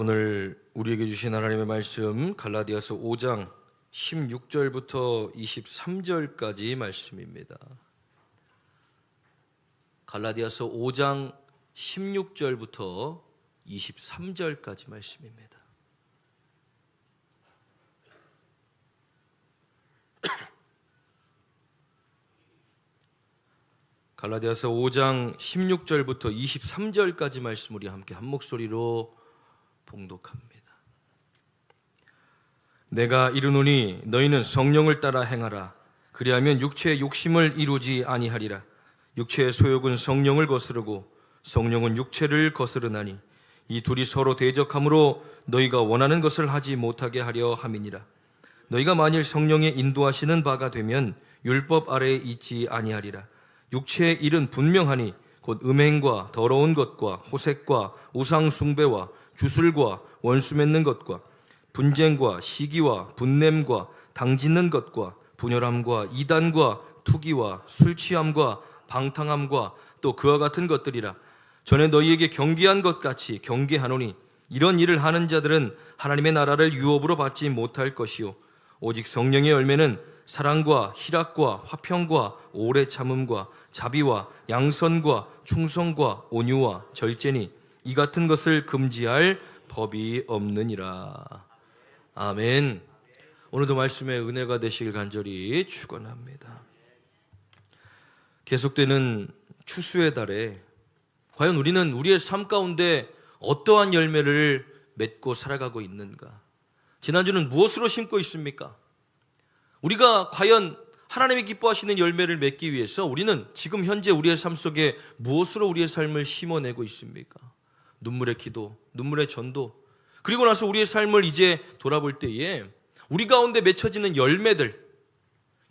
오늘 우리에게 주신 하나님의 말씀 갈라디아서 5장 16절부터 23절까지 말씀입니다. 갈라디아서 5장 16절부터 23절까지 말씀입니다. 갈라디아서 5장 16절부터 23절까지 말씀 우리 함께 한 목소리로 봉독합니다. 내가 이르노니 너희는 성령을 따라 행하라. 그리하면 육체의 욕심을 이루지 아니하리라. 육체의 소욕은 성령을 거스르고 성령은 육체를 거스르나니 이 둘이 서로 대적하므로 너희가 원하는 것을 하지 못하게 하려 함이니라. 너희가 만일 성령의 인도하시는 바가 되면 율법 아래에 있지 아니하리라. 육체의 일은 분명하니 곧 음행과 더러운 것과 호색과 우상 숭배와 주술과 원수 맺는 것과 분쟁과 시기와 분냄과 당짓는 것과 분열함과 이단과 투기와 술 취함과 방탕함과 또 그와 같은 것들이라. 전에 너희에게 경계한 것 같이 경계하노니 이런 일을 하는 자들은 하나님의 나라를 유업으로 받지 못할 것이요 오직 성령의 열매는 사랑과 희락과 화평과 오래 참음과 자비와 양선과 충성과 온유와 절제니 이 같은 것을 금지할 법이 없느니라. 아멘. 오늘도 말씀의 은혜가 되시길 간절히 축원합니다. 계속되는 추수의 달에 과연 우리는 우리의 삶 가운데 어떠한 열매를 맺고 살아가고 있는가? 지난주는 무엇으로 심고 있습니까? 우리가 과연 하나님이 기뻐하시는 열매를 맺기 위해서 우리는 지금 현재 우리의 삶 속에 무엇으로 우리의 삶을 심어내고 있습니까? 눈물의 기도, 눈물의 전도, 그리고 나서 우리의 삶을 이제 돌아볼 때에 우리 가운데 맺혀지는 열매들,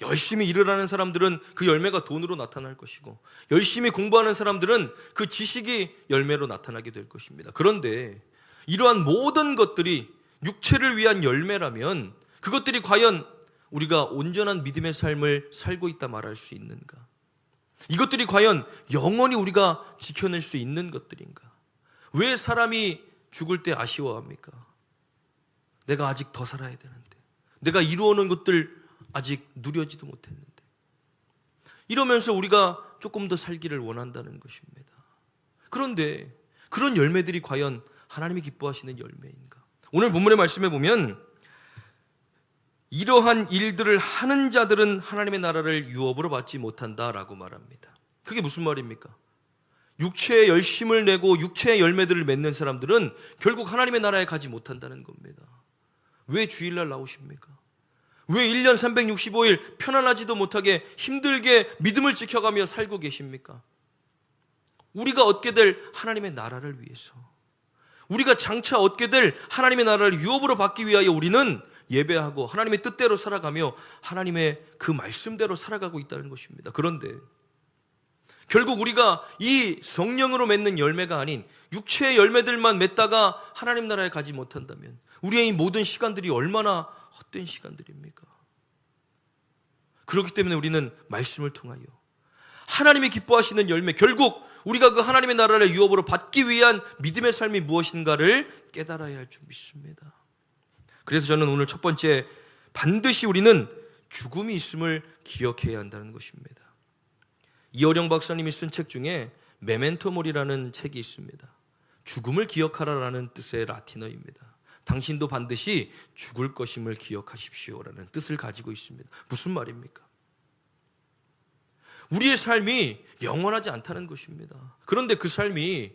열심히 일을 하는 사람들은 그 열매가 돈으로 나타날 것이고 열심히 공부하는 사람들은 그 지식이 열매로 나타나게 될 것입니다. 그런데 이러한 모든 것들이 육체를 위한 열매라면 그것들이 과연 우리가 온전한 믿음의 삶을 살고 있다 말할 수 있는가? 이것들이 과연 영원히 우리가 지켜낼 수 있는 것들인가? 왜 사람이 죽을 때 아쉬워합니까? 내가 아직 더 살아야 되는데, 내가 이루어놓은 것들 아직 누려지도 못했는데, 이러면서 우리가 조금 더 살기를 원한다는 것입니다. 그런데 그런 열매들이 과연 하나님이 기뻐하시는 열매인가? 오늘 본문의 말씀에 보면 이러한 일들을 하는 자들은 하나님의 나라를 유업으로 받지 못한다라고 말합니다. 그게 무슨 말입니까? 육체의 열심을 내고 육체의 열매들을 맺는 사람들은 결국 하나님의 나라에 가지 못한다는 겁니다. 왜 주일날 나오십니까? 왜 1년 365일 편안하지도 못하게 힘들게 믿음을 지켜가며 살고 계십니까? 우리가 얻게 될 하나님의 나라를 위해서, 우리가 장차 얻게 될 하나님의 나라를 유업으로 받기 위하여 우리는 예배하고 하나님의 뜻대로 살아가며 하나님의 그 말씀대로 살아가고 있다는 것입니다. 그런데 결국 우리가 이 성령으로 맺는 열매가 아닌 육체의 열매들만 맺다가 하나님 나라에 가지 못한다면 우리의 이 모든 시간들이 얼마나 헛된 시간들입니까? 그렇기 때문에 우리는 말씀을 통하여 하나님이 기뻐하시는 열매, 결국 우리가 그 하나님의 나라를 유업으로 받기 위한 믿음의 삶이 무엇인가를 깨달아야 할 줄 믿습니다. 그래서 저는 오늘 첫 번째, 반드시 우리는 죽음이 있음을 기억해야 한다는 것입니다. 이어령 박사님이 쓴 책 중에 메멘토 모리라는 책이 있습니다. 죽음을 기억하라라는 뜻의 라틴어입니다. 당신도 반드시 죽을 것임을 기억하십시오라는 뜻을 가지고 있습니다. 무슨 말입니까? 우리의 삶이 영원하지 않다는 것입니다. 그런데 그 삶이,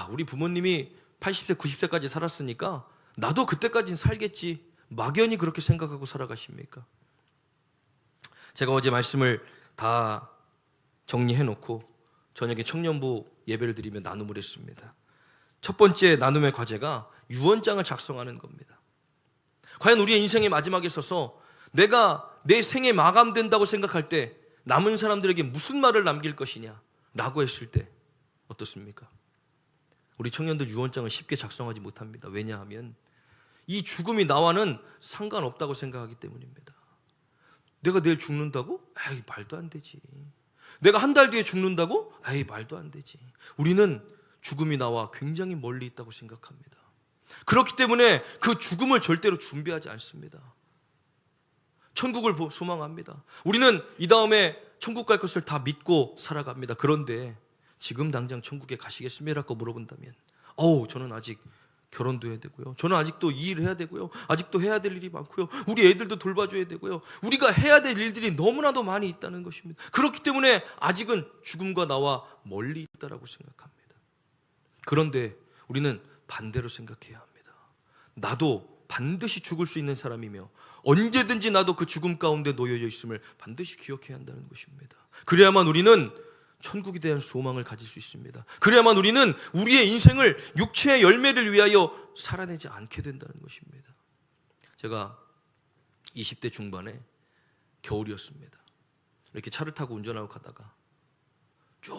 우리 부모님이 80세, 90세까지 살았으니까 나도 그때까지는 살겠지, 막연히 그렇게 생각하고 살아가십니까? 제가 어제 말씀을 다 정리해놓고 저녁에 청년부 예배를 드리며 나눔을 했습니다. 첫 번째 나눔의 과제가 유언장을 작성하는 겁니다. 과연 우리의 인생의 마지막에 서서 내가 내 생에 마감된다고 생각할 때 남은 사람들에게 무슨 말을 남길 것이냐 라고 했을 때 어떻습니까? 우리 청년들 유언장을 쉽게 작성하지 못합니다. 왜냐하면 이 죽음이 나와는 상관없다고 생각하기 때문입니다. 내가 내일 죽는다고? 에이, 말도 안 되지. 내가 한 달 뒤에 죽는다고? 에이, 말도 안 되지. 우리는 죽음이 나와 굉장히 멀리 있다고 생각합니다. 그렇기 때문에 그 죽음을 절대로 준비하지 않습니다. 천국을 소망합니다. 우리는 이 다음에 천국 갈 것을 다 믿고 살아갑니다. 그런데 지금 당장 천국에 가시겠습니까? 물어본다면 저는 아직 결혼도 해야 되고요. 저는 아직도 이 일을 해야 되고요. 아직도 해야 될 일이 많고요. 우리 애들도 돌봐줘야 되고요. 우리가 해야 될 일들이 너무나도 많이 있다는 것입니다. 그렇기 때문에 아직은 죽음과 나와 멀리 있다라고 생각합니다. 그런데 우리는 반대로 생각해야 합니다. 나도 반드시 죽을 수 있는 사람이며 언제든지 나도 그 죽음 가운데 놓여져 있음을 반드시 기억해야 한다는 것입니다. 그래야만 우리는 천국에 대한 소망을 가질 수 있습니다. 그래야만 우리는 우리의 인생을 육체의 열매를 위하여 살아내지 않게 된다는 것입니다. 제가 20대 중반에 겨울이었습니다. 이렇게 차를 타고 운전하고 가다가 쭉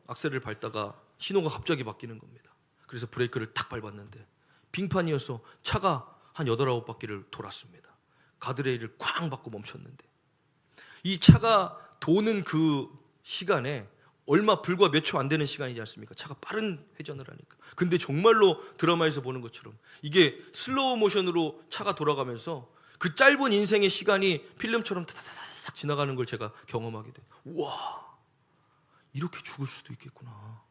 악셀을 밟다가 신호가 갑자기 바뀌는 겁니다. 그래서 브레이크를 탁 밟았는데 빙판이어서 차가 한 8, 9바퀴를 돌았습니다. 가드레일을 쾅 받고 멈췄는데 이 차가 도는 그 시간에 불과 몇 초 안 되는 시간이지 않습니까? 차가 빠른 회전을 하니까. 근데 정말로 드라마에서 보는 것처럼 이게 슬로우 모션으로 차가 돌아가면서 그 짧은 인생의 시간이 필름처럼 타다다닥 지나가는 걸 제가 경험하게 돼요. 우와, 이렇게 죽을 수도 있겠구나.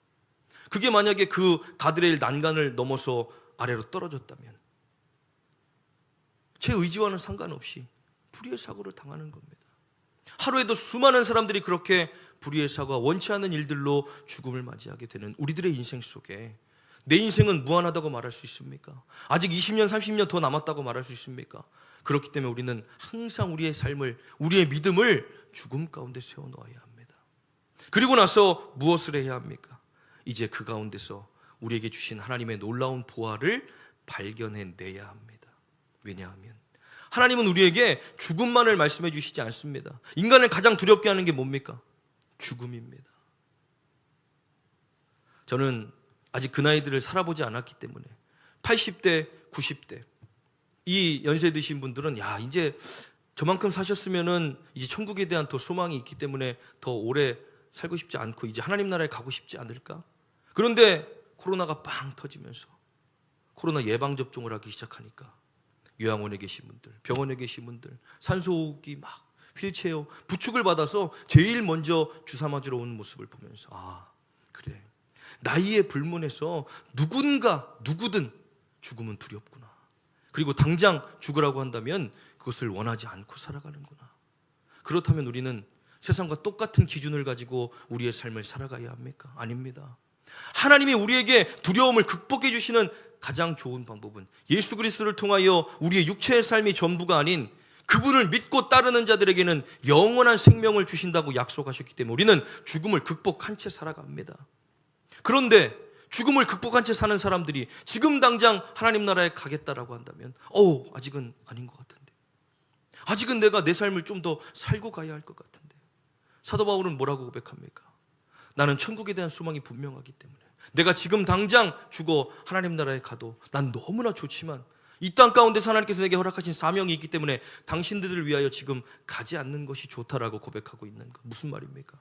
그게 만약에 그 가드레일 난간을 넘어서 아래로 떨어졌다면 제 의지와는 상관없이 불의의 사고를 당하는 겁니다. 하루에도 수많은 사람들이 그렇게 불의의 사고와 원치 않는 일들로 죽음을 맞이하게 되는 우리들의 인생 속에 내 인생은 무한하다고 말할 수 있습니까? 아직 20년, 30년 더 남았다고 말할 수 있습니까? 그렇기 때문에 우리는 항상 우리의 삶을, 우리의 믿음을 죽음 가운데 세워놓아야 합니다. 그리고 나서 무엇을 해야 합니까? 이제 그 가운데서 우리에게 주신 하나님의 놀라운 보화를 발견해내야 합니다. 왜냐하면 하나님은 우리에게 죽음만을 말씀해 주시지 않습니다. 인간을 가장 두렵게 하는 게 뭡니까? 죽음입니다. 저는 아직 그 나이들을 살아보지 않았기 때문에 80대, 90대 이 연세 드신 분들은 이제 저만큼 사셨으면은 이제 천국에 대한 더 소망이 있기 때문에 더 오래 살고 싶지 않고 이제 하나님 나라에 가고 싶지 않을까? 그런데 코로나가 빵 터지면서 코로나 예방 접종을 하기 시작하니까 요양원에 계신 분들, 병원에 계신 분들, 산소호흡기 막 휠체어 부축을 받아서 제일 먼저 주사 맞으러 오는 모습을 보면서 그래, 나이에 불문해서 누구든 죽음은 두렵구나. 그리고 당장 죽으라고 한다면 그것을 원하지 않고 살아가는구나. 그렇다면 우리는 세상과 똑같은 기준을 가지고 우리의 삶을 살아가야 합니까? 아닙니다. 하나님이 우리에게 두려움을 극복해 주시는 가장 좋은 방법은 예수 그리스도를 통하여 우리의 육체의 삶이 전부가 아닌 그분을 믿고 따르는 자들에게는 영원한 생명을 주신다고 약속하셨기 때문에 우리는 죽음을 극복한 채 살아갑니다. 그런데 죽음을 극복한 채 사는 사람들이 지금 당장 하나님 나라에 가겠다라고 한다면 아직은 아닌 것 같은데, 아직은 내가 내 삶을 좀 더 살고 가야 할 것 같은데. 사도 바울은 뭐라고 고백합니까? 나는 천국에 대한 소망이 분명하기 때문에 내가 지금 당장 죽어 하나님 나라에 가도 난 너무나 좋지만 이 땅 가운데서 하나님께서 내게 허락하신 사명이 있기 때문에 당신들을 위하여 지금 가지 않는 것이 좋다라고 고백하고 있는 것. 무슨 말입니까?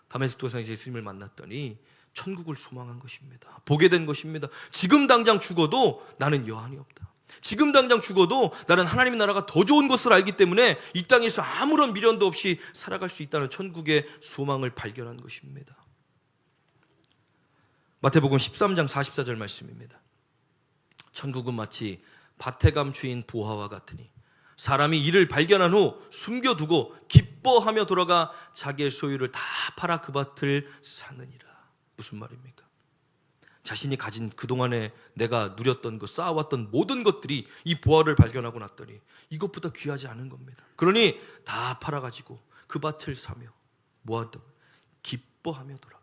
다메스코에서 예수님을 만났더니 천국을 소망한 것입니다. 보게 된 것입니다. 지금 당장 죽어도 나는 여한이 없다. 지금 당장 죽어도 나는 하나님 나라가 더 좋은 것을 알기 때문에 이 땅에서 아무런 미련도 없이 살아갈 수 있다는 천국의 소망을 발견한 것입니다. 마태복음 13장 44절 말씀입니다. 천국은 마치 밭에 감추인 보화와 같으니 사람이 이를 발견한 후 숨겨두고 기뻐하며 돌아가 자기의 소유를 다 팔아 그 밭을 사느니라. 무슨 말입니까? 자신이 가진 그동안에 내가 누렸던 것, 쌓아왔던 모든 것들이 이 보화를 발견하고 났더니 이것보다 귀하지 않은 겁니다. 그러니 다 팔아가지고 그 밭을 사며 뭐하다? 기뻐하며 돌아가.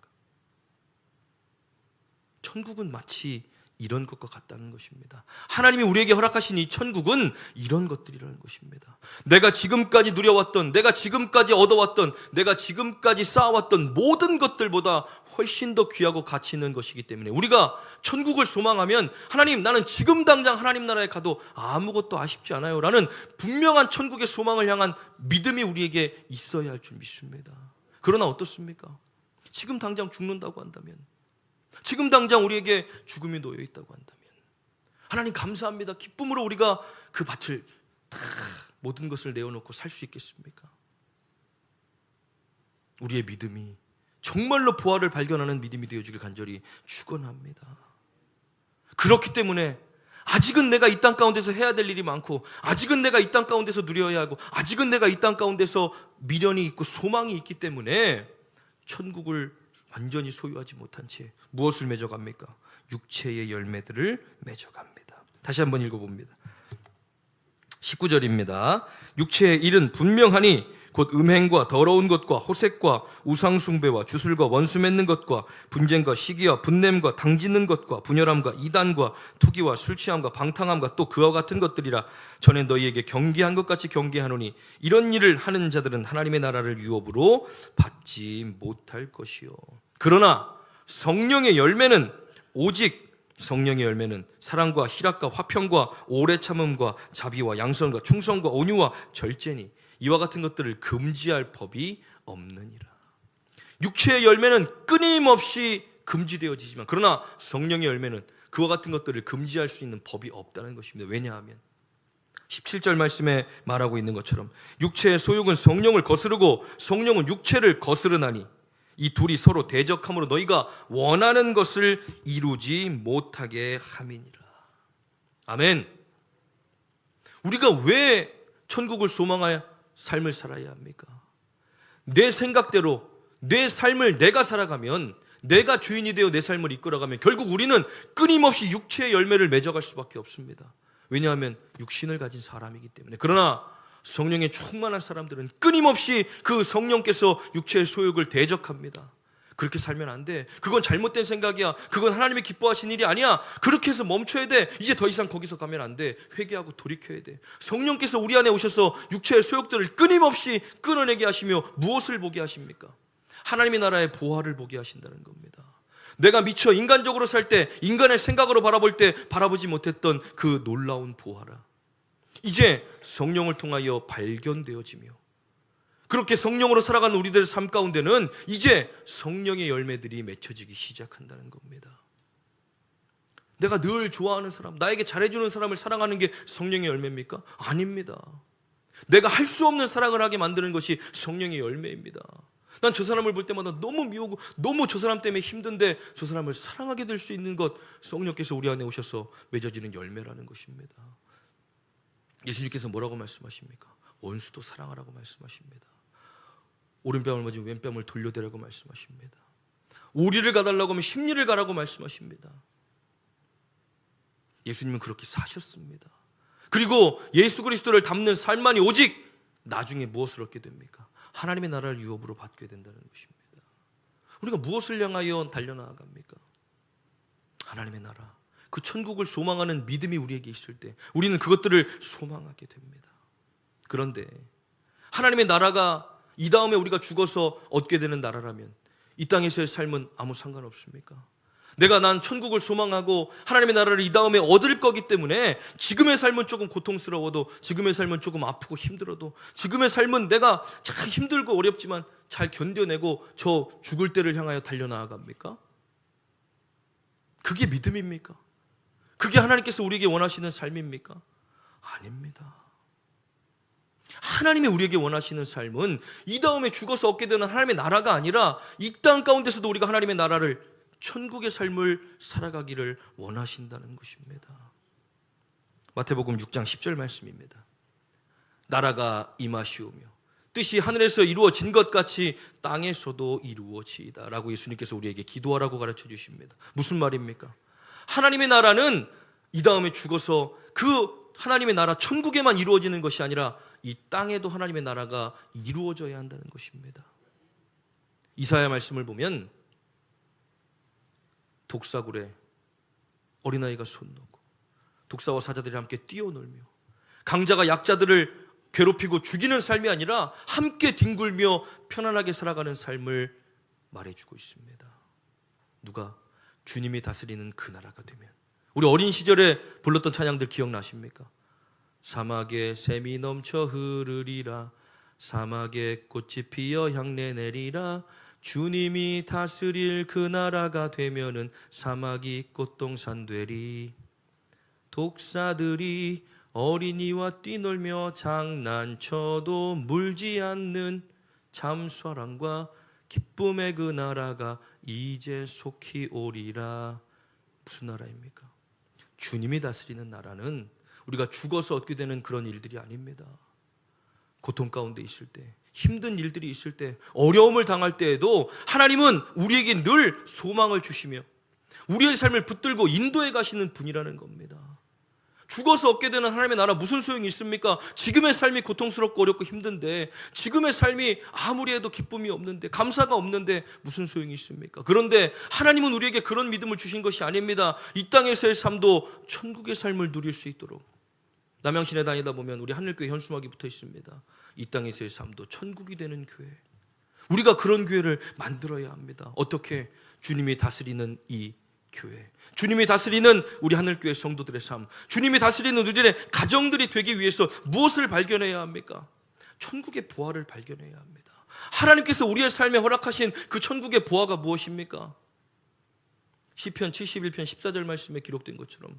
천국은 마치 이런 것과 같다는 것입니다. 하나님이 우리에게 허락하신 이 천국은 이런 것들이라는 것입니다. 내가 지금까지 누려왔던, 내가 지금까지 얻어왔던, 내가 지금까지 쌓아왔던 모든 것들보다 훨씬 더 귀하고 가치 있는 것이기 때문에 우리가 천국을 소망하면 하나님, 나는 지금 당장 하나님 나라에 가도 아무것도 아쉽지 않아요 라는 분명한 천국의 소망을 향한 믿음이 우리에게 있어야 할 줄 믿습니다. 그러나 어떻습니까? 지금 당장 죽는다고 한다면, 지금 당장 우리에게 죽음이 놓여 있다고 한다면 하나님 감사합니다. 기쁨으로 우리가 그 밭을 다 모든 것을 내어놓고 살 수 있겠습니까? 우리의 믿음이 정말로 부활을 발견하는 믿음이 되어주길 간절히 축원합니다. 그렇기 때문에 아직은 내가 이 땅 가운데서 해야 될 일이 많고, 아직은 내가 이 땅 가운데서 누려야 하고, 아직은 내가 이 땅 가운데서 미련이 있고 소망이 있기 때문에 천국을 완전히 소유하지 못한 채 무엇을 맺어갑니까? 육체의 열매들을 맺어갑니다. 다시 한번 읽어봅니다. 19절입니다. 육체의 일은 분명하니 곧 음행과 더러운 것과 호색과 우상숭배와 주술과 원수 맺는 것과 분쟁과 시기와 분냄과 당짓는 것과 분열함과 이단과 투기와 술취함과 방탕함과 또 그와 같은 것들이라. 전에 너희에게 경계한 것 같이 경계하노니 이런 일을 하는 자들은 하나님의 나라를 유업으로 받지 못할 것이요. 그러나 성령의 열매는 오직 성령의 열매는 사랑과 희락과 화평과 오래 참음과 자비와 양선과 충성과 온유와 절제니 이와 같은 것들을 금지할 법이 없느니라. 육체의 열매는 끊임없이 금지되어지지만, 그러나 성령의 열매는 그와 같은 것들을 금지할 수 있는 법이 없다는 것입니다. 왜냐하면 17절 말씀에 말하고 있는 것처럼 육체의 소욕은 성령을 거스르고 성령은 육체를 거스르나니 이 둘이 서로 대적함으로 너희가 원하는 것을 이루지 못하게 함이니라. 아멘. 우리가 왜 천국을 소망하여 삶을 살아야 합니까? 내 생각대로 내 삶을 내가 살아가면, 내가 주인이 되어 내 삶을 이끌어가면 결국 우리는 끊임없이 육체의 열매를 맺어갈 수밖에 없습니다. 왜냐하면 육신을 가진 사람이기 때문에. 그러나 성령에 충만한 사람들은 끊임없이 그 성령께서 육체의 소욕을 대적합니다. 그렇게 살면 안 돼. 그건 잘못된 생각이야. 그건 하나님이 기뻐하신 일이 아니야. 그렇게 해서 멈춰야 돼. 이제 더 이상 거기서 가면 안 돼. 회개하고 돌이켜야 돼. 성령께서 우리 안에 오셔서 육체의 소욕들을 끊임없이 끊어내게 하시며 무엇을 보게 하십니까? 하나님의 나라의 보화를 보게 하신다는 겁니다. 내가 미처 인간적으로 살 때, 인간의 생각으로 바라볼 때 바라보지 못했던 그 놀라운 보화라. 이제 성령을 통하여 발견되어지며, 그렇게 성령으로 살아가는 우리들의 삶 가운데는 이제 성령의 열매들이 맺혀지기 시작한다는 겁니다. 내가 늘 좋아하는 사람, 나에게 잘해주는 사람을 사랑하는 게 성령의 열매입니까? 아닙니다. 내가 할 수 없는 사랑을 하게 만드는 것이 성령의 열매입니다. 난 저 사람을 볼 때마다 너무 미우고 너무 저 사람 때문에 힘든데 저 사람을 사랑하게 될 수 있는 것, 성령께서 우리 안에 오셔서 맺어지는 열매라는 것입니다. 예수님께서 뭐라고 말씀하십니까? 원수도 사랑하라고 말씀하십니다. 오른뺨을 맞으면 왼뺨을 돌려대라고 말씀하십니다. 오리를 가달라고 하면 십리를 가라고 말씀하십니다. 예수님은 그렇게 사셨습니다. 그리고 예수 그리스도를 닮는 삶만이 오직 나중에 무엇을 얻게 됩니까? 하나님의 나라를 유업으로 받게 된다는 것입니다. 우리가 무엇을 향하여 달려나갑니까? 하나님의 나라, 그 천국을 소망하는 믿음이 우리에게 있을 때 우리는 그것들을 소망하게 됩니다. 그런데 하나님의 나라가 이 다음에 우리가 죽어서 얻게 되는 나라라면 이 땅에서의 삶은 아무 상관없습니까? 난 천국을 소망하고 하나님의 나라를 이 다음에 얻을 거기 때문에 지금의 삶은 조금 고통스러워도, 지금의 삶은 조금 아프고 힘들어도, 지금의 삶은 내가 참 힘들고 어렵지만 잘 견뎌내고 저 죽을 때를 향하여 달려나아갑니까? 그게 믿음입니까? 그게 하나님께서 우리에게 원하시는 삶입니까? 아닙니다. 하나님이 우리에게 원하시는 삶은 이 다음에 죽어서 얻게 되는 하나님의 나라가 아니라 이 땅 가운데서도 우리가 하나님의 나라를, 천국의 삶을 살아가기를 원하신다는 것입니다. 마태복음 6장 10절 말씀입니다. 나라가 임하시오며 뜻이 하늘에서 이루어진 것 같이 땅에서도 이루어지이다 라고 예수님께서 우리에게 기도하라고 가르쳐 주십니다. 무슨 말입니까? 하나님의 나라는 이 다음에 죽어서 그 하나님의 나라 천국에만 이루어지는 것이 아니라 이 땅에도 하나님의 나라가 이루어져야 한다는 것입니다. 이사야 말씀을 보면 독사굴에 어린아이가 손 놓고 독사와 사자들이 함께 뛰어놀며 강자가 약자들을 괴롭히고 죽이는 삶이 아니라 함께 뒹굴며 편안하게 살아가는 삶을 말해주고 있습니다. 누가? 주님이 다스리는 그 나라가 되면. 우리 어린 시절에 불렀던 찬양들 기억나십니까? 사막에 샘이 넘쳐 흐르리라, 사막에 꽃이 피어 향내 내리라, 주님이 다스릴 그 나라가 되면은 사막이 꽃동산 되리. 독사들이 어린이와 뛰놀며 장난쳐도 물지 않는 참사랑과 기쁨의 그 나라가 이제 속히 오리라. 무슨 나라입니까? 주님이 다스리는 나라는 우리가 죽어서 얻게 되는 그런 일들이 아닙니다. 고통 가운데 있을 때, 힘든 일들이 있을 때, 어려움을 당할 때에도 하나님은 우리에게 늘 소망을 주시며 우리의 삶을 붙들고 인도해 가시는 분이라는 겁니다. 죽어서 얻게 되는 하나님의 나라 무슨 소용이 있습니까? 지금의 삶이 고통스럽고 어렵고 힘든데, 지금의 삶이 아무리 해도 기쁨이 없는데, 감사가 없는데 무슨 소용이 있습니까? 그런데 하나님은 우리에게 그런 믿음을 주신 것이 아닙니다. 이 땅에서의 삶도 천국의 삶을 누릴 수 있도록. 남양신에 다니다 보면 우리 하늘교회 현수막이 붙어 있습니다. 이 땅에서의 삶도 천국이 되는 교회. 우리가 그런 교회를 만들어야 합니다. 어떻게? 주님이 다스리는 이 교회, 주님이 다스리는 우리 하늘교회 성도들의 삶, 주님이 다스리는 우리들의 가정들이 되기 위해서 무엇을 발견해야 합니까? 천국의 보화를 발견해야 합니다. 하나님께서 우리의 삶에 허락하신 그 천국의 보화가 무엇입니까? 시편 71편 14절 말씀에 기록된 것처럼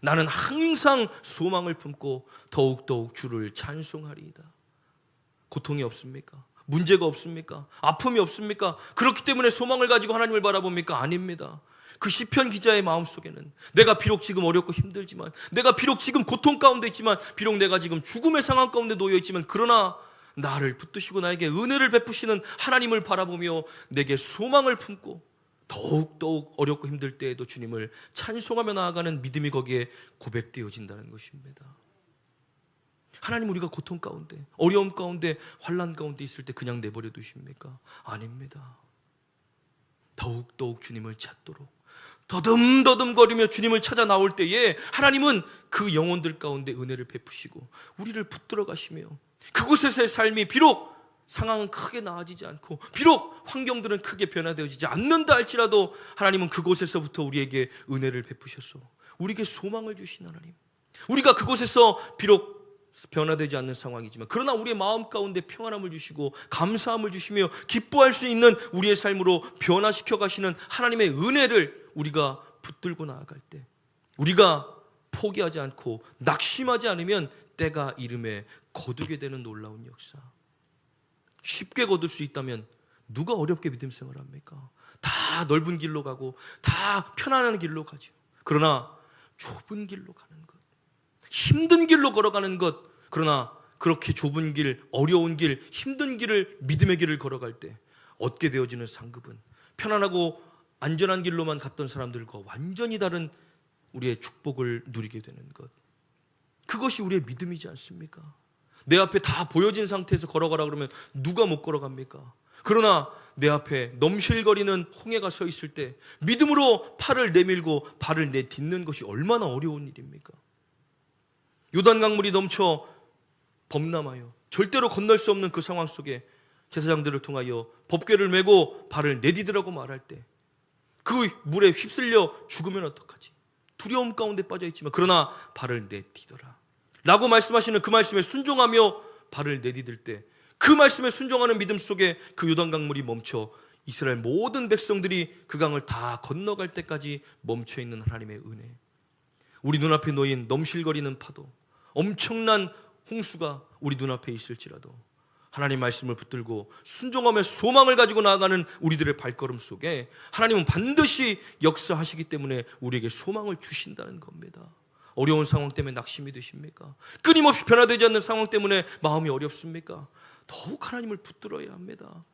나는 항상 소망을 품고 더욱더욱 주를 찬송하리이다. 고통이 없습니까? 문제가 없습니까? 아픔이 없습니까? 그렇기 때문에 소망을 가지고 하나님을 바라봅니까? 아닙니다. 그 시편 기자의 마음속에는 내가 비록 지금 어렵고 힘들지만, 내가 비록 지금 고통 가운데 있지만, 비록 내가 지금 죽음의 상황 가운데 놓여 있지만, 그러나 나를 붙드시고 나에게 은혜를 베푸시는 하나님을 바라보며 내게 소망을 품고 더욱더욱 어렵고 힘들 때에도 주님을 찬송하며 나아가는 믿음이 거기에 고백되어진다는 것입니다. 하나님, 우리가 고통 가운데, 어려움 가운데, 환난 가운데 있을 때 그냥 내버려 두십니까? 아닙니다. 더욱더욱 주님을 찾도록 더듬더듬거리며 주님을 찾아 나올 때에 하나님은 그 영혼들 가운데 은혜를 베푸시고 우리를 붙들어 가시며, 그곳에서의 삶이 비록 상황은 크게 나아지지 않고 비록 환경들은 크게 변화되어지지 않는다 할지라도 하나님은 그곳에서부터 우리에게 은혜를 베푸셔서 우리에게 소망을 주신 하나님, 우리가 그곳에서 비록 변화되지 않는 상황이지만 그러나 우리의 마음 가운데 평안함을 주시고 감사함을 주시며 기뻐할 수 있는 우리의 삶으로 변화시켜 가시는 하나님의 은혜를 우리가 붙들고 나아갈 때, 우리가 포기하지 않고 낙심하지 않으면 때가 이름에 거두게 되는 놀라운 역사. 쉽게 거둘 수 있다면 누가 어렵게 믿음 생활합니까? 다 넓은 길로 가고 다 편안한 길로 가죠. 그러나 좁은 길로 가는 것, 힘든 길로 걸어가는 것, 그러나 그렇게 좁은 길, 어려운 길, 힘든 길을, 믿음의 길을 걸어갈 때 얻게 되어지는 상급은 편안하고 안전한 길로만 갔던 사람들과 완전히 다른 우리의 축복을 누리게 되는 것. 그것이 우리의 믿음이지 않습니까? 내 앞에 다 보여진 상태에서 걸어가라 그러면 누가 못 걸어갑니까? 그러나 내 앞에 넘실거리는 홍해가 서 있을 때 믿음으로 팔을 내밀고 발을 내딛는 것이 얼마나 어려운 일입니까? 요단 강물이 넘쳐 범람하여 절대로 건널 수 없는 그 상황 속에 제사장들을 통하여 법궤를 메고 발을 내디디라고 말할 때 그 물에 휩쓸려 죽으면 어떡하지? 두려움 가운데 빠져 있지만 그러나 발을 내디뎌라 라고 말씀하시는 그 말씀에 순종하며 발을 내디딜 때 그 말씀에 순종하는 믿음 속에 그 요단 강물이 멈춰 이스라엘 모든 백성들이 그 강을 다 건너갈 때까지 멈춰 있는 하나님의 은혜. 우리 눈앞에 놓인 넘실거리는 파도, 엄청난 홍수가 우리 눈앞에 있을지라도 하나님 말씀을 붙들고 순종하며 소망을 가지고 나아가는 우리들의 발걸음 속에 하나님은 반드시 역사하시기 때문에 우리에게 소망을 주신다는 겁니다. 어려운 상황 때문에 낙심이 되십니까? 끊임없이 변화되지 않는 상황 때문에 마음이 어렵습니까? 더욱 하나님을 붙들어야 합니다.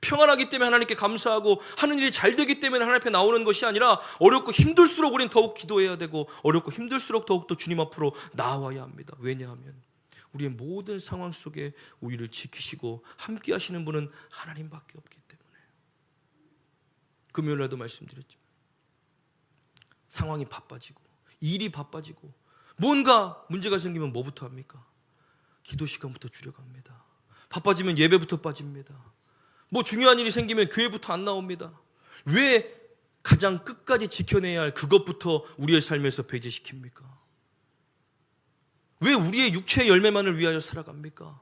평안하기 때문에 하나님께 감사하고 하는 일이 잘 되기 때문에 하나님 앞에 나오는 것이 아니라 어렵고 힘들수록 우리는 더욱 기도해야 되고 어렵고 힘들수록 더욱더 주님 앞으로 나와야 합니다. 왜냐하면 우리의 모든 상황 속에 우리를 지키시고 함께 하시는 분은 하나님밖에 없기 때문에. 금요일날도 말씀드렸지만 상황이 바빠지고 일이 바빠지고 뭔가 문제가 생기면 뭐부터 합니까? 기도 시간부터 줄여갑니다. 바빠지면 예배부터 빠집니다. 뭐 중요한 일이 생기면 교회부터 안 나옵니다. 왜 가장 끝까지 지켜내야 할 그것부터 우리의 삶에서 배제시킵니까? 왜 우리의 육체의 열매만을 위하여 살아갑니까?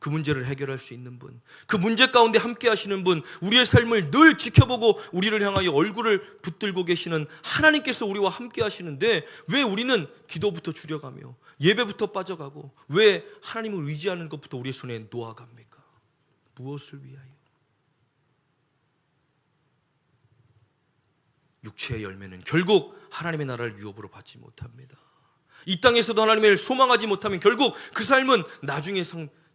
그 문제를 해결할 수 있는 분, 그 문제 가운데 함께 하시는 분, 우리의 삶을 늘 지켜보고 우리를 향하여 얼굴을 붙들고 계시는 하나님께서 우리와 함께 하시는데 왜 우리는 기도부터 줄여가며 예배부터 빠져가고 왜 하나님을 의지하는 것부터 우리의 손에 놓아갑니까? 무엇을 위하여? 육체의 열매는 결국 하나님의 나라를 유업으로 받지 못합니다. 이 땅에서도 하나님을 소망하지 못하면 결국 그 삶은 나중에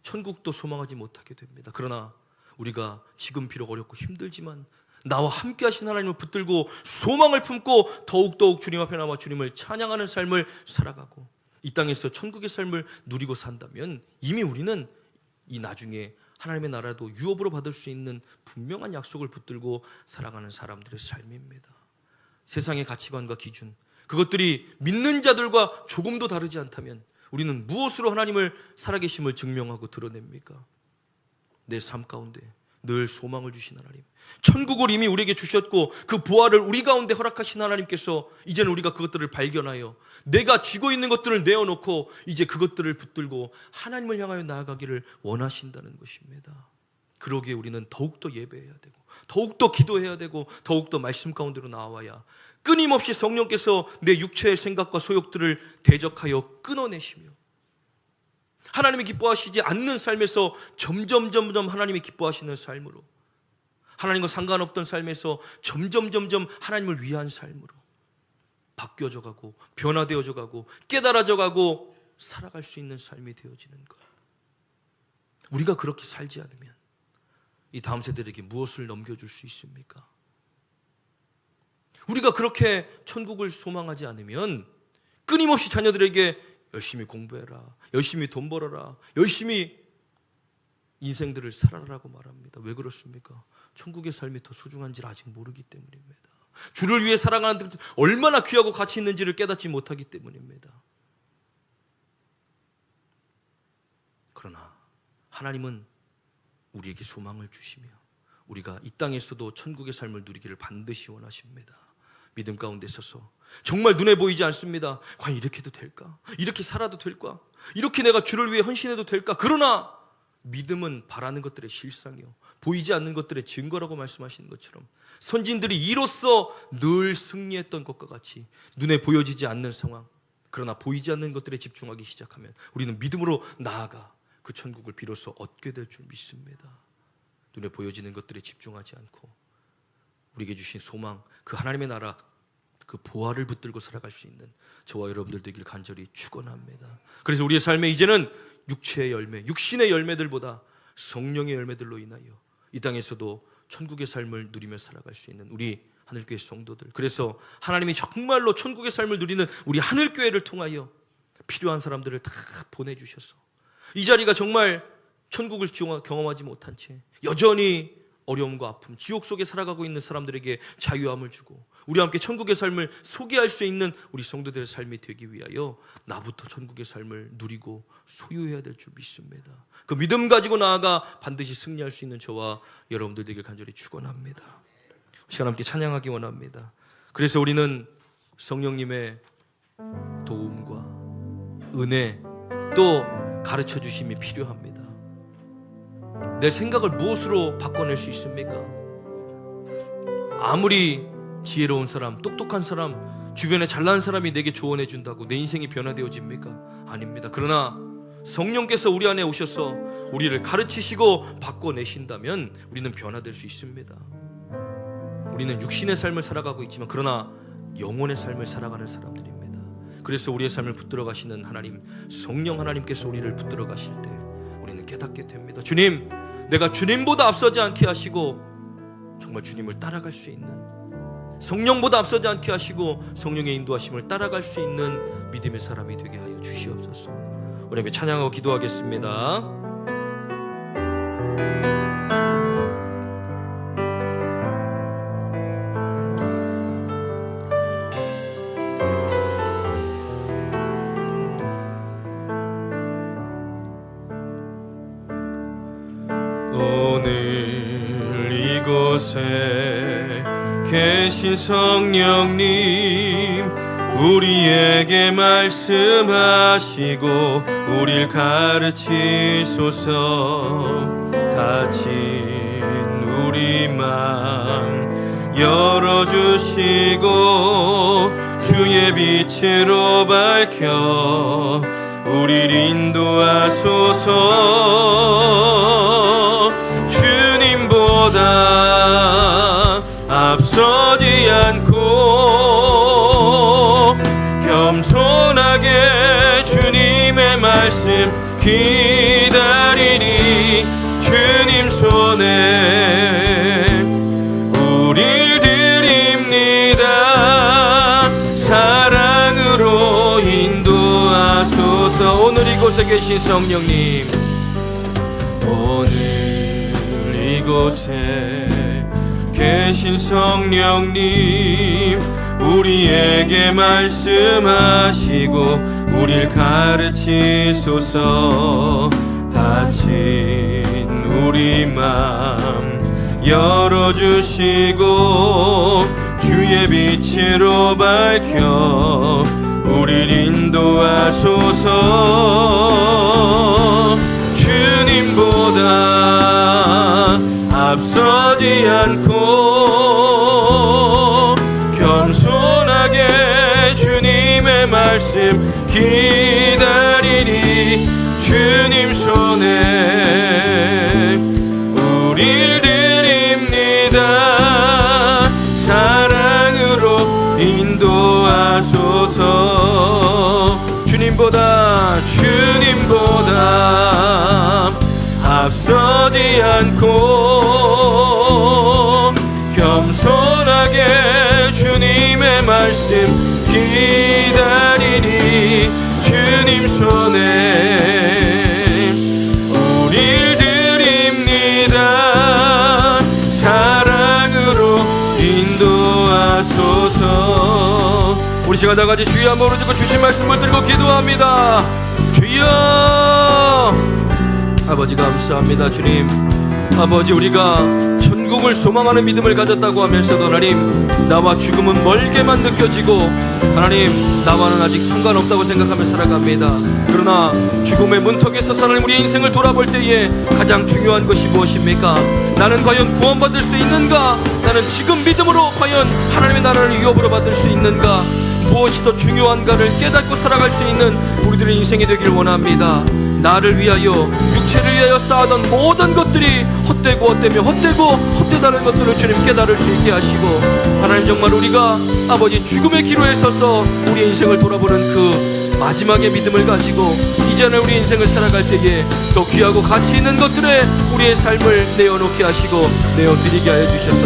천국도 소망하지 못하게 됩니다. 그러나 우리가 지금 비록 어렵고 힘들지만 나와 함께 하신 하나님을 붙들고 소망을 품고 더욱더욱 주님 앞에 나와 주님을 찬양하는 삶을 살아가고 이 땅에서 천국의 삶을 누리고 산다면 이미 우리는 이 나중에 하나님의 나라도 유업으로 받을 수 있는 분명한 약속을 붙들고 살아가는 사람들의 삶입니다. 세상의 가치관과 기준, 그것들이 믿는 자들과 조금도 다르지 않다면 우리는 무엇으로 하나님을 살아계심을 증명하고 드러냅니까? 내 삶 가운데 늘 소망을 주신 하나님, 천국을 이미 우리에게 주셨고 그 부활을 우리 가운데 허락하신 하나님께서 이제는 우리가 그것들을 발견하여 내가 쥐고 있는 것들을 내어놓고 이제 그것들을 붙들고 하나님을 향하여 나아가기를 원하신다는 것입니다. 그러기에 우리는 더욱더 예배해야 되고 더욱더 기도해야 되고 더욱더 말씀 가운데로 나와야 끊임없이 성령께서 내 육체의 생각과 소욕들을 대적하여 끊어내시며 하나님이 기뻐하시지 않는 삶에서 점점 하나님이 기뻐하시는 삶으로, 하나님과 상관없던 삶에서 점점 하나님을 위한 삶으로 바뀌어져 가고 변화되어져 가고 깨달아져 가고 살아갈 수 있는 삶이 되어지는 것. 우리가 그렇게 살지 않으면 이 다음 세대에게 무엇을 넘겨줄 수 있습니까? 우리가 그렇게 천국을 소망하지 않으면 끊임없이 자녀들에게 열심히 공부해라, 열심히 돈 벌어라, 열심히 인생들을 살아라라고 말합니다. 왜 그렇습니까? 천국의 삶이 더 소중한지를 아직 모르기 때문입니다. 주를 위해 살아가는 데 얼마나 귀하고 가치 있는지를 깨닫지 못하기 때문입니다. 그러나 하나님은 우리에게 소망을 주시며 우리가 이 땅에서도 천국의 삶을 누리기를 반드시 원하십니다. 믿음 가운데 서서 정말 눈에 보이지 않습니다. 과연 이렇게 해도 될까? 이렇게 살아도 될까? 이렇게 내가 주를 위해 헌신해도 될까? 그러나 믿음은 바라는 것들의 실상이요 보이지 않는 것들의 증거라고 말씀하시는 것처럼 선진들이 이로써 늘 승리했던 것과 같이 눈에 보여지지 않는 상황, 그러나 보이지 않는 것들에 집중하기 시작하면 우리는 믿음으로 나아가 그 천국을 비로소 얻게 될 줄 믿습니다. 눈에 보여지는 것들에 집중하지 않고 우리에게 주신 소망, 그 하나님의 나라, 그 보화를 붙들고 살아갈 수 있는 저와 여러분들 되길 간절히 축원합니다. 그래서 우리의 삶에 이제는 육체의 열매, 육신의 열매들보다 성령의 열매들로 인하여 이 땅에서도 천국의 삶을 누리며 살아갈 수 있는 우리 하늘교회 성도들, 그래서 하나님이 정말로 천국의 삶을 누리는 우리 하늘교회를 통하여 필요한 사람들을 다 보내주셔서 이 자리가 정말 천국을 경험하지 못한 채 여전히 어려움과 아픔, 지옥 속에 살아가고 있는 사람들에게 자유함을 주고 우리와 함께 천국의 삶을 소개할 수 있는 우리 성도들의 삶이 되기 위하여 나부터 천국의 삶을 누리고 소유해야 될 줄 믿습니다. 그 믿음 가지고 나아가 반드시 승리할 수 있는 저와 여러분들 되길 간절히 축원합니다. 시간 함께 찬양하기 원합니다. 그래서 우리는 성령님의 도움과 은혜 또 가르쳐 주심이 필요합니다. 내 생각을 무엇으로 바꿔낼 수 있습니까? 아무리 지혜로운 사람, 똑똑한 사람, 주변에 잘난 사람이 내게 조언해 준다고 내 인생이 변화되어집니까? 아닙니다. 그러나 성령께서 우리 안에 오셔서 우리를 가르치시고 바꿔내신다면 우리는 변화될 수 있습니다. 우리는 육신의 삶을 살아가고 있지만 그러나 영혼의 삶을 살아가는 사람들입니다. 그래서 우리의 삶을 붙들어 가시는 하나님, 성령 하나님께서 우리를 붙들어 가실 때 우리는 깨닫게 됩니다. 주님, 내가 주님보다 앞서지 않게 하시고 정말 주님을 따라갈 수 있는, 성령보다 앞서지 않게 하시고 성령의 인도하심을 따라갈 수 있는 믿음의 사람이 되게 하여 주시옵소서. 우리 함께 찬양하고 기도하겠습니다. 이곳에 계신 성령님, 우리에게 말씀하시고 우릴 가르치소서. 다친 우리 맘 열어주시고 주의 빛으로 밝혀 우릴 인도하소서. 주님보다 앞서지 않고 겸손하게 주님의 말씀 기다리니 주님 손에 우릴 드립니다. 사랑으로 인도하소서. 오늘 이곳에 계신 성령님, 오늘 이곳에 계신 성령님, 우리에게 말씀하시고 우릴 가르치소서. 다친 우리 맘 열어주시고 주의 빛으로 밝혀 우릴 인도하소서. 주님보다 앞서지 않고 겸손하게 주님의 말씀 기다리니 주님 손에 우릴 드립니다. 사랑으로 인도하소서. 주님보다 앞서지 않고 겸손하게 주님의 말씀 기다리니 주님 손에 우릴 드립니다. 사랑으로 인도하소서. 우리 시간 다 같이 주여 한번 부르짖고 주신 말씀을 들고 기도합니다. 주여. 아버지 감사합니다. 주님, 아버지, 우리가 천국을 소망하는 믿음을 가졌다고 하면서도 하나님, 나와 죽음은 멀게만 느껴지고 하나님, 나와는 아직 상관없다고 생각하며 살아갑니다. 그러나 죽음의 문턱에서 하나님, 우리 인생을 돌아볼 때에 가장 중요한 것이 무엇입니까? 나는 과연 구원받을 수 있는가? 나는 지금 믿음으로 과연 하나님의 나라를 유업으로 받을 수 있는가? 무엇이 더 중요한가를 깨닫고 살아갈 수 있는 우리들의 인생이 되길 원합니다. 나를 위하여, 육체를 위하여 쌓아던 모든 것들이 헛되고 헛되다는 것들을 주님 깨달을 수 있게 하시고, 하나님 정말 우리가 아버지 죽음의 기로에 서서 우리 인생을 돌아보는 그 마지막의 믿음을 가지고 이제는 우리 인생을 살아갈 때에 더 귀하고 가치 있는 것들에 우리의 삶을 내어놓게 하시고 내어드리게 하여 주셔서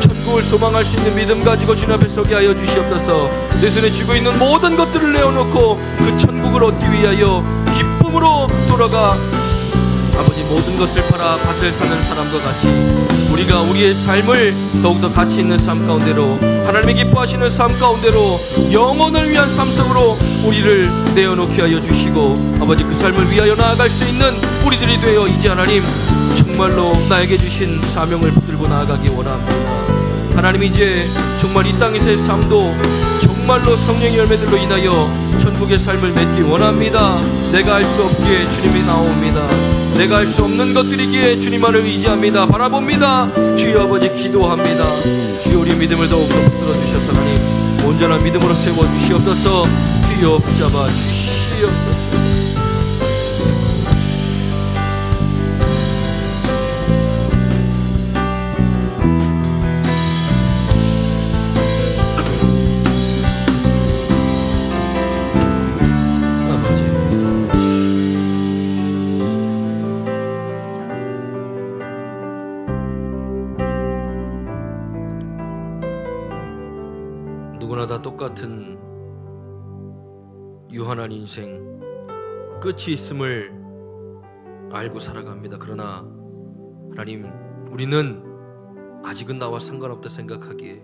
천국을 소망할 수 있는 믿음 가지고 주님 앞에 서게 하여 주시옵소서. 내 손에 쥐고 있는 모든 것들을 내어놓고 그 천국을 얻기 위하여 기쁨으로 돌아가 아버지 모든 것을 팔아 밭을 사는 사람과 같이 우리가 우리의 삶을 더욱더 가치 있는 삶 가운데로, 하나님이 기뻐하시는 삶 가운데로, 영혼을 위한 삶 속으로 우리를 내어놓게 하여 주시고 아버지 그 삶을 위하여 나아갈 수 있는 우리들이 되어 이제 하나님 정말로 나에게 주신 사명을 붙들고 나아가기 원합니다. 하나님, 이제 정말 이 땅에서의 삶도 정말로 성령의 열매들로 인하여 천국의 삶을 맺기 원합니다. 내가 할 수 없기에 주님이 나옵니다. 내가 할 수 없는 것들이기에 주님만을 의지합니다. 바라봅니다. 주여 아버지 기도합니다. 주여 우리 믿음을 더욱더 붙들어 주셔서 하나님 온전한 믿음으로 세워 주시옵소서. 주여 붙잡아 주시옵소서. 누구나 다 똑같은 유한한 인생, 끝이 있음을 알고 살아갑니다. 그러나 하나님, 우리는 아직은 나와 상관없다 생각하기에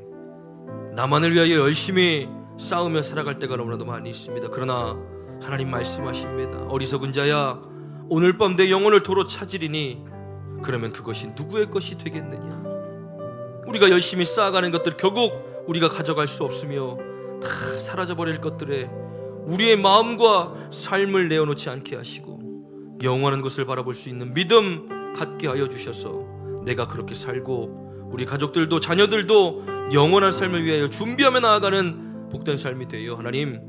나만을 위하여 열심히 싸우며 살아갈 때가 너무나도 많이 있습니다. 그러나 하나님 말씀하십니다. 어리석은 자야, 오늘 밤 내 영혼을 도로 찾으리니 그러면 그것이 누구의 것이 되겠느냐? 우리가 열심히 쌓아가는 것들 결국 우리가 가져갈 수 없으며 다 사라져버릴 것들에 우리의 마음과 삶을 내어놓지 않게 하시고 영원한 것을 바라볼 수 있는 믿음 갖게 하여 주셔서 내가 그렇게 살고 우리 가족들도 자녀들도 영원한 삶을 위하여 준비하며 나아가는 복된 삶이 되어 하나님,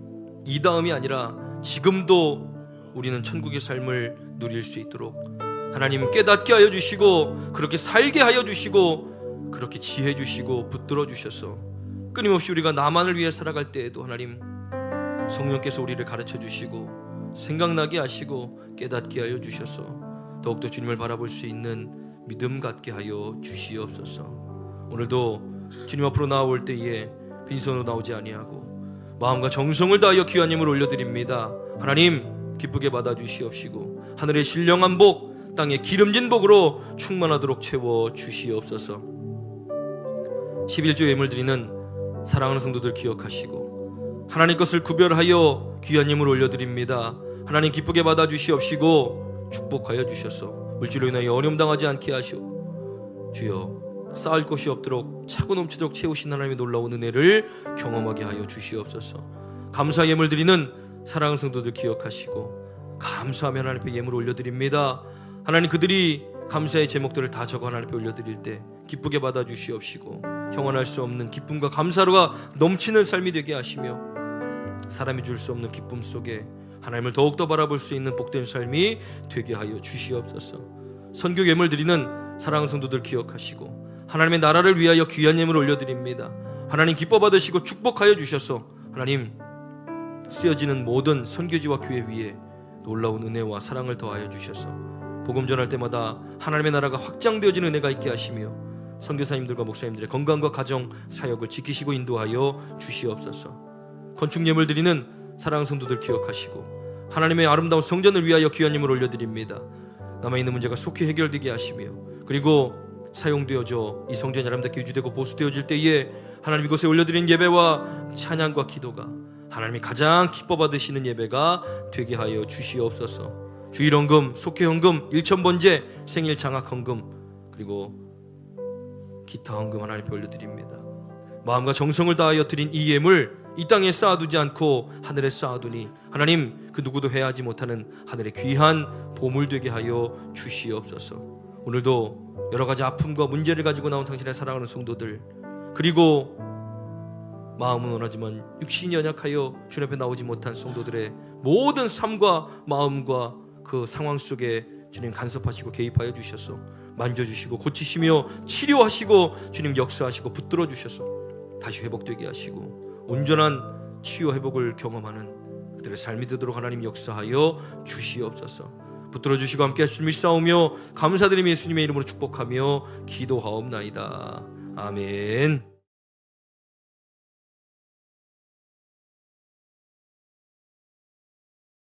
이 다음이 아니라 지금도 우리는 천국의 삶을 누릴 수 있도록 하나님 깨닫게 하여 주시고 그렇게 살게 하여 주시고 그렇게 지혜 주시고 붙들어 주셔서 끊임없이 우리가 나만을 위해 살아갈 때에도 하나님 성령께서 우리를 가르쳐 주시고 생각나게 하시고 깨닫게 하여 주셔서 더욱더 주님을 바라볼 수 있는 믿음 갖게 하여 주시옵소서. 오늘도 주님 앞으로 나올 때에 빈손으로 나오지 아니하고 마음과 정성을 다하여 귀한 예물을 올려드립니다. 하나님 기쁘게 받아주시옵시고 하늘의 신령한 복, 땅의 기름진 복으로 충만하도록 채워 주시옵소서. 11조 예물 드리는 사랑하는 성도들 기억하시고 하나님 것을 구별하여 귀한 예물을 올려드립니다. 하나님 기쁘게 받아주시옵시고 축복하여 주셔서 물질로 인하여 어려움 당하지 않게 하시오. 주여 쌓을 곳이 없도록 차고 넘치도록 채우신 하나님의 놀라운 은혜를 경험하게 하여 주시옵소서. 감사 예물 드리는 사랑하는 성도들 기억하시고 감사하며 하나님 앞에 예물을 올려드립니다. 하나님 그들이 감사의 제목들을 다 적어 하나님 앞에 올려드릴 때 기쁘게 받아주시옵시고 형언할 수 없는 기쁨과 감사로가 넘치는 삶이 되게 하시며 사람이 줄 수 없는 기쁨 속에 하나님을 더욱더 바라볼 수 있는 복된 삶이 되게 하여 주시옵소서. 선교 예물 드리는 사랑하는 성도들 기억하시고 하나님의 나라를 위하여 귀한 예물을 올려드립니다. 하나님 기뻐 받으시고 축복하여 주셔서 하나님 쓰여지는 모든 선교지와 교회 위에 놀라운 은혜와 사랑을 더하여 주셔서 복음 전할 때마다 하나님의 나라가 확장되어지는 은혜가 있게 하시며 선교사님들과 목사님들의 건강과 가정 사역을 지키시고 인도하여 주시옵소서. 건축 예물 드리는 사랑하는 성도들 기억하시고 하나님의 아름다운 성전을 위하여 귀한 예물을 올려드립니다. 남아있는 문제가 속히 해결되게 하시며 그리고 사용되어져 이 성전이 아름답게 유지되고 보수되어질 때에 하나님 이곳에 올려드린 예배와 찬양과 기도가 하나님이 가장 기뻐 받으시는 예배가 되게 하여 주시옵소서. 주일헌금, 속회헌금, 일천번제, 생일 장학헌금 그리고 기타 헌금 하나님 앞에 올려드립니다. 마음과 정성을 다하여 드린 이 예물 이 땅에 쌓아두지 않고 하늘에 쌓아두니 하나님 그 누구도 해하지 못하는 하늘의 귀한 보물 되게 하여 주시옵소서. 오늘도 여러 가지 아픔과 문제를 가지고 나온 당신의 사랑하는 성도들 그리고 마음은 원하지만 육신이 연약하여 주님 앞에 나오지 못한 성도들의 모든 삶과 마음과 그 상황 속에 주님 간섭하시고 개입하여 주셔서 만져주시고 고치시며 치료하시고 주님 역사하시고 붙들어 주셔서 다시 회복되게 하시고 온전한 치유 회복을 경험하는 그들의 삶이 되도록 하나님 역사하여 주시옵소서. 붙들어 주시고 함께 하시는 믿사오며 감사드리며 예수님의 이름으로 축복하며 기도하옵나이다. 아멘.